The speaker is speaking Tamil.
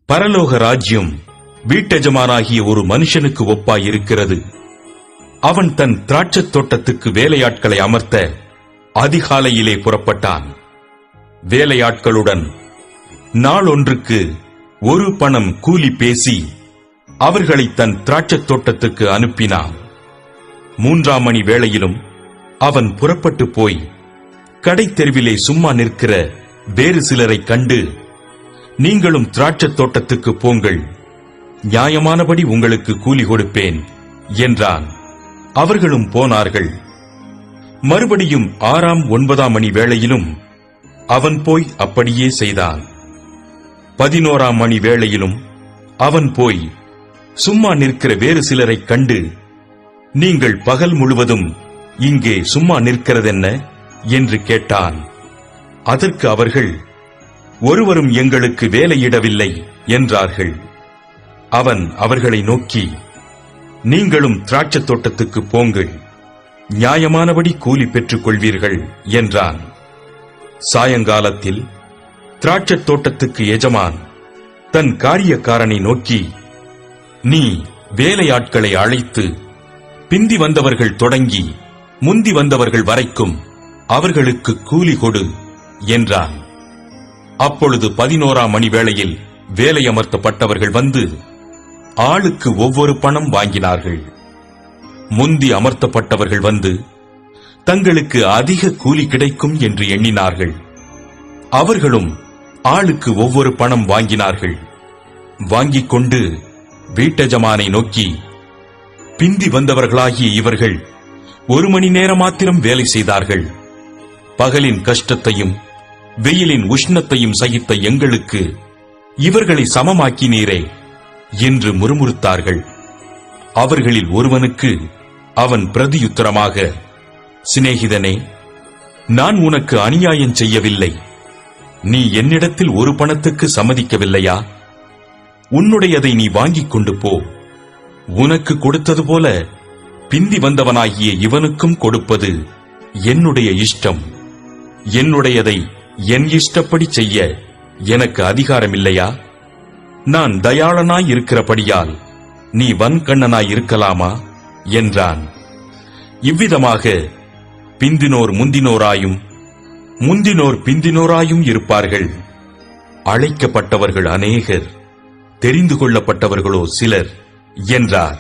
பரலோக ராஜ்யம் வீட்டெஜமானாகிய ஒரு மனுஷனுக்கு ஒப்பாயிருக்கிறது. அவன் தன் திராட்சத் தோட்டத்துக்கு வேலையாட்களை அமர்த்த அதிகாலையிலே புறப்பட்டான். வேலையாட்களுடன் நாளொன்றுக்கு 1 பணம் கூலி பேசி அவர்களை தன் திராட்சத் தோட்டத்துக்கு அனுப்பினான். 3ஆம் மணி வேளையிலும் அவன் புறப்பட்டு போய் கடைத்தெருவிலே சும்மா நிற்கிற வேறு சிலரை கண்டு, நீங்களும் திராட்சத் தோட்டத்துக்கு போங்கள், நியாயமானபடி உங்களுக்கு கூலி கொடுப்பேன் என்றான். அவர்களும் போனார்கள். மறுபடியும் 6ஆம் 9ஆம் மணி வேளையிலும் அவன் போய் அப்படியே செய்தான். 11ஆம் மணி வேளையிலும் அவன் போய் சும்மா நிற்கிற வேறு சிலரை கண்டு, நீங்கள் பகல் முழுவதும் இங்கே சும்மா நிற்கிறதென்ன என்று கேட்டான். அதற்கு அவர்கள், ஒருவரும் எங்களுக்கு வேலையிடவில்லை என்றார்கள். அவன் அவர்களை நோக்கி, நீங்களும் திராட்சத் தோட்டத்துக்கு போங்கள், நியாயமானபடி கூலி பெற்றுக் கொள்வீர்கள் என்றான். சாயங்காலத்தில் திராட்சத் தோட்டத்துக்கு எஜமான் தன் காரியக்காரனை நோக்கி, நீ வேலையாட்களை அழைத்து பிந்தி வந்தவர்கள் தொடங்கி முந்தி வந்தவர்கள் வரைக்கும் அவர்களுக்கு கூலி கொடு என்றான். அப்பொழுது 11ஆம் மணி வேளையில் வேலையமர்த்தப்பட்டவர்கள் வந்து ஆளுக்கு ஒவ்வொரு பணம் வாங்கினார்கள். முந்தி அமர்த்தப்பட்டவர்கள் வந்து தங்களுக்கு அதிக கூலி கிடைக்கும் என்று எண்ணினார்கள். அவர்களும் ஆளுக்கு ஒவ்வொரு பணம் வாங்கினார்கள். வாங்கிக் கொண்டு வீட்டெஜமானை நோக்கி, பிந்தி வந்தவர்களாகிய இவர்கள் 1 மணி நேரம் மாத்திரம் வேலை செய்தார்கள். பகலின் கஷ்டத்தையும் வெயிலின் உஷ்ணத்தையும் சகித்த எங்களுக்கு இவர்களை சமமாக்கினீரே என்று முறுமுறுத்தார்கள். அவர்களில் ஒருவனுக்கு அவன் பிரதியுத்தரமாக, சிநேகிதனே, நான் உனக்கு அநியாயம் செய்யவில்லை. நீ என்னிடத்தில் 1 பணத்துக்கு சம்மதிக்கவில்லையா? உன்னுடையதை நீ வாங்கிக் கொண்டு போ. உனக்கு கொடுத்தது போல பிந்தி வந்தவனாகிய இவனுக்கும் கொடுப்பது என்னுடைய இஷ்டம். என்னுடையதை என் இஷ்டப்படி செய்ய எனக்கு அதிகாரமில்லையா? நான் தயாளனாயிருக்கிறபடியால் நீ வன்கண்ணனாயிருக்கலாமா என்றான். இவ்விதமாக பிந்தினோர் முந்தினோராயும் முந்தினோர் பிந்தினோராயும் இருப்பார்கள். அழைக்கப்பட்டவர்கள் அநேகர், தெரிந்து கொள்ளப்பட்டவர்களோ சிலர் என்றார்.